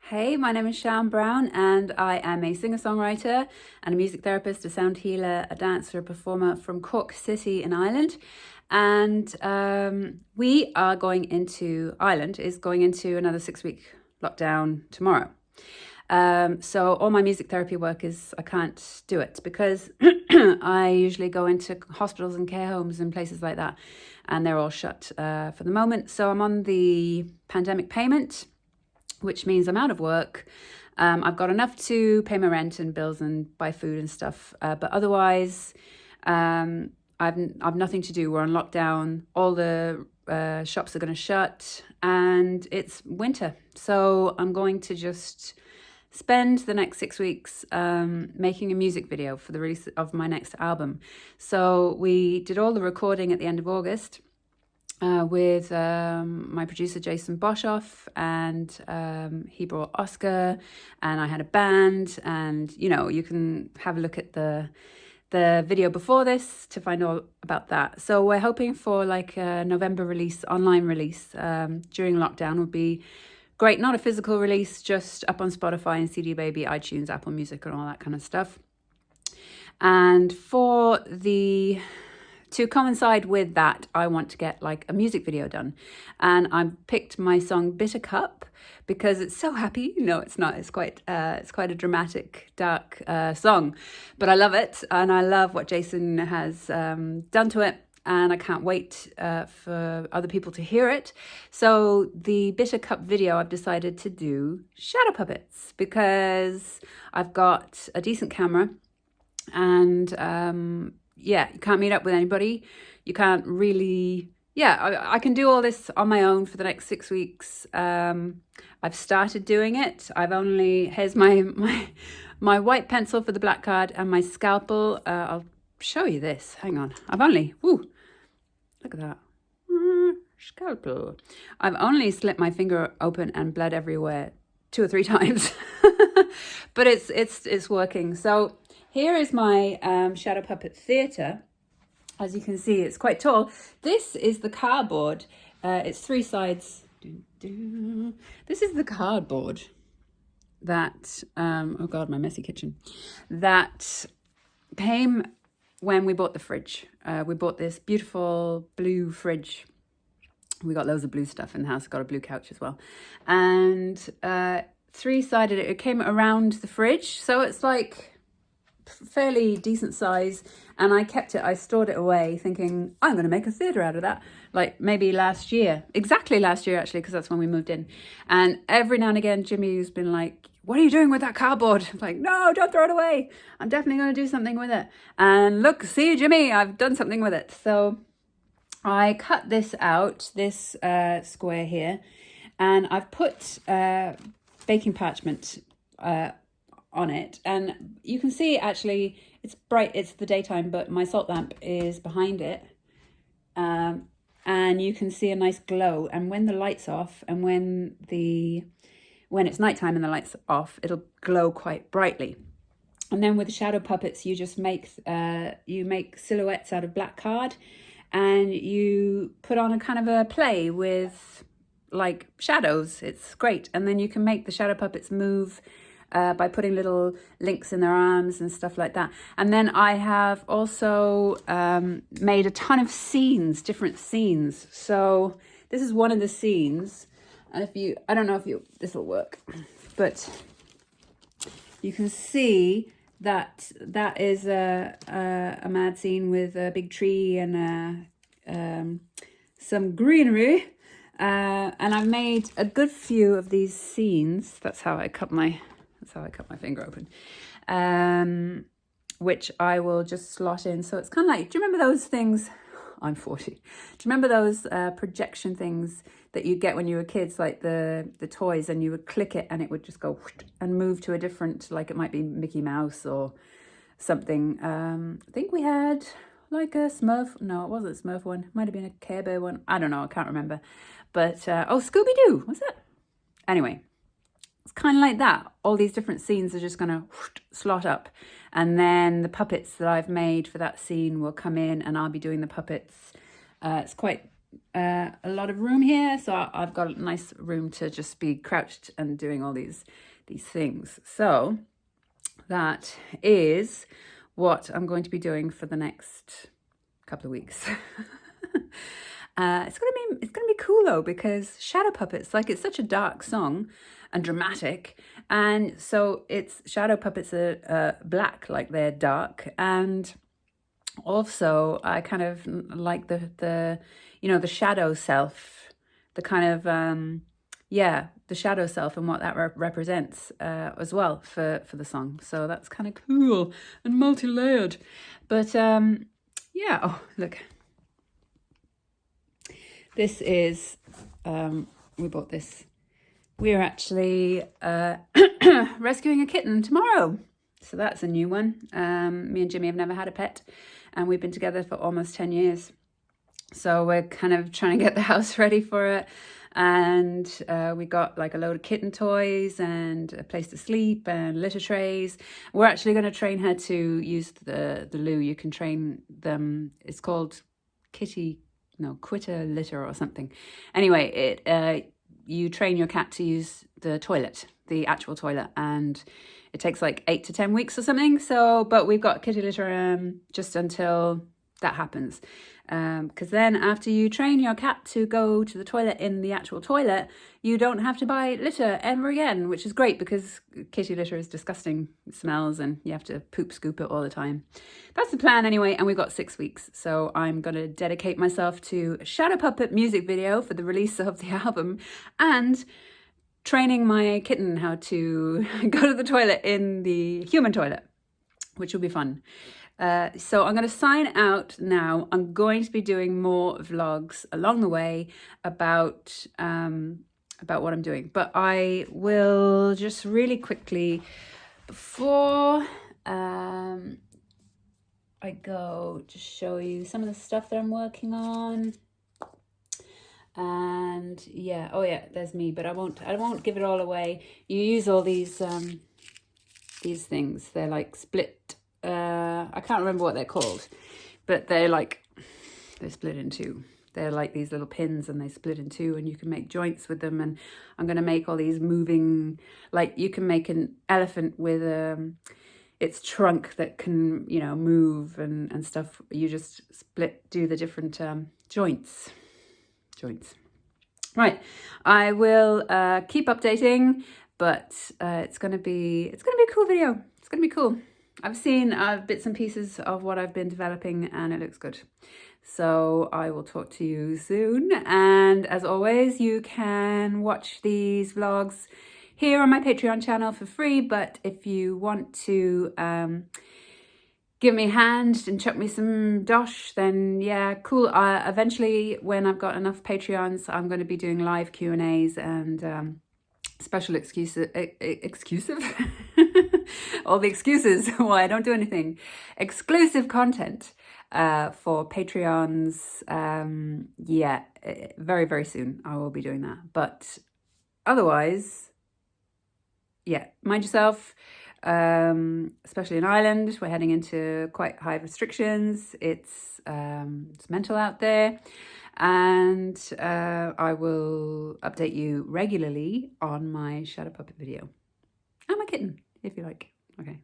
Hey, my name is Siân Brown, and I am a singer-songwriter and a music therapist, a sound healer, a dancer, a performer from Cork City in Ireland. And Ireland is going into another 6-week lockdown tomorrow. So all my music therapy work I can't do it because I usually go into hospitals and care homes and places like that, and they're all shut for the moment. So I'm on the pandemic payment, which means I'm out of work. I've got enough to pay my rent and bills and buy food and stuff, but otherwise, I've nothing to do. We're on lockdown. All the shops are going to shut, and it's winter. So I'm going to just spend the next 6 weeks making a music video for the release of my next album. So we did all the recording at the end of August. With my producer Jason Boshoff, and he brought Oscar, and I had a band, and you can have a look at the video before this to find all about that. So we're hoping for like a November release, online release during lockdown would be great. Not a physical release, just up on Spotify and CD Baby, iTunes, Apple Music, and all that kind of stuff. And to coincide with that, I want to get like a music video done. And I picked my song Bitter Cup because it's so happy. No, it's not. It's quite a dramatic, dark song. But I love it, and I love what Jason has done to it. And I can't wait for other people to hear it. So the Bitter Cup video, I've decided to do shadow puppets because I've got a decent camera, and you can't meet up with anybody. You can't really, I can do all this on my own for the next 6 weeks. I've started doing it. Here's my white pencil for the black card and my scalpel. I'll show you this. Hang on. Look at that. Scalpel. I've only slit my finger open and bled everywhere 2 or 3 times, but it's working. So here is my shadow puppet theatre. As you can see, it's quite tall. This is the cardboard. It's 3 sides. This is the cardboard that, oh God, my messy kitchen, that came when we bought the fridge. We bought this beautiful blue fridge. We got loads of blue stuff in the house. Got a blue couch as well. And 3-sided, it came around the fridge. So it's like fairly decent size, and I stored it away thinking I'm going to make a theatre out of that, like maybe exactly last year actually, because that's when we moved in. And every now and again Jimmy's been like, what are you doing with that cardboard? I'm like, no, don't throw it away, I'm definitely going to do something with it. And look, see Jimmy, I've done something with it. So I cut this out, this square here, and I've put baking parchment on it, and you can see actually it's bright, it's the daytime, but my salt lamp is behind it, and you can see a nice glow. And when the light's off, and when it's nighttime and the light's off, it'll glow quite brightly. And then with the shadow puppets, you just make silhouettes out of black card, and you put on a kind of a play with like shadows. It's great. And then you can make the shadow puppets move by putting little links in their arms and stuff like that. And then I have also made a ton of scenes, different scenes. So this is one of the scenes. And I don't know if this will work, but you can see that is a mad scene with a big tree and some greenery. And I've made a good few of these scenes. That's how I cut my finger open, which I will just slot in. So it's kind of like, do you remember those things? I'm 40. Do you remember those projection things that you get when you were kids, like the toys, and you would click it and it would just go and move to a different, like it might be Mickey Mouse or something. I think we had like a Smurf. No, it wasn't a Smurf one. It might have been a Care Bear one. I don't know. I can't remember. But, Scooby-Doo, was it? Anyway. It's kind of like that. All these different scenes are just going to slot up. And then the puppets that I've made for that scene will come in, and I'll be doing the puppets. It's quite a lot of room here, so I've got a nice room to just be crouched and doing all these things. So that is what I'm going to be doing for the next couple of weeks. It's gonna be cool though, because Shadow Puppets, like, it's such a dark song and dramatic, and so it's Shadow Puppets are black, like they're dark, and also I kind of like the the shadow self, the kind of the shadow self and what that represents as well for the song. So that's kind of cool and multi-layered. But yeah, oh look, this is we bought this. We're actually rescuing a kitten tomorrow. So that's a new one. Me and Jimmy have never had a pet, and we've been together for almost 10 years. So we're kind of trying to get the house ready for it. And we got like a load of kitten toys and a place to sleep and litter trays. We're actually going to train her to use the loo. You can train them. It's called quitter litter or something. Anyway, you train your cat to use the toilet, the actual toilet, and it takes like 8 to 10 weeks or something. So, but we've got kitty litter just until that happens. Because then after you train your cat to go to the toilet in the actual toilet, you don't have to buy litter ever again, which is great because kitty litter is disgusting. It smells and you have to poop scoop it all the time. That's the plan anyway, and we've got 6 weeks. So I'm going to dedicate myself to a Shadow Puppet music video for the release of the album, and training my kitten how to go to the toilet in the human toilet, which will be fun. So I'm going to sign out now. I'm going to be doing more vlogs along the way about what I'm doing, but I will just really quickly, before I go, just show you some of the stuff that I'm working on. And yeah, oh yeah, there's me, but I won't give it all away. You use all these things. They're like split. I can't remember what they're called, but they're split in two. They're like these little pins, and they split in two, and you can make joints with them. And I'm going to make all these moving, like you can make an elephant with its trunk that can, move and stuff. You just do the different joints. Right, I will keep updating, but it's gonna be a cool video. It's gonna be cool. I've seen bits and pieces of what I've been developing, and it looks good. So I will talk to you soon. And as always, you can watch these vlogs here on my Patreon channel for free. But if you want to give me a hand and chuck me some dosh, then yeah, cool. Eventually, when I've got enough Patreons, I'm going to be doing live Q&As and special exclusive all the excuses why I don't do anything, exclusive content for Patreons. Yeah, very, very soon I will be doing that. But otherwise, yeah, mind yourself. Especially in Ireland, we're heading into quite high restrictions. It's mental out there, and I will update you regularly on my Shadow Puppet video and my kitten, if you like. Okay.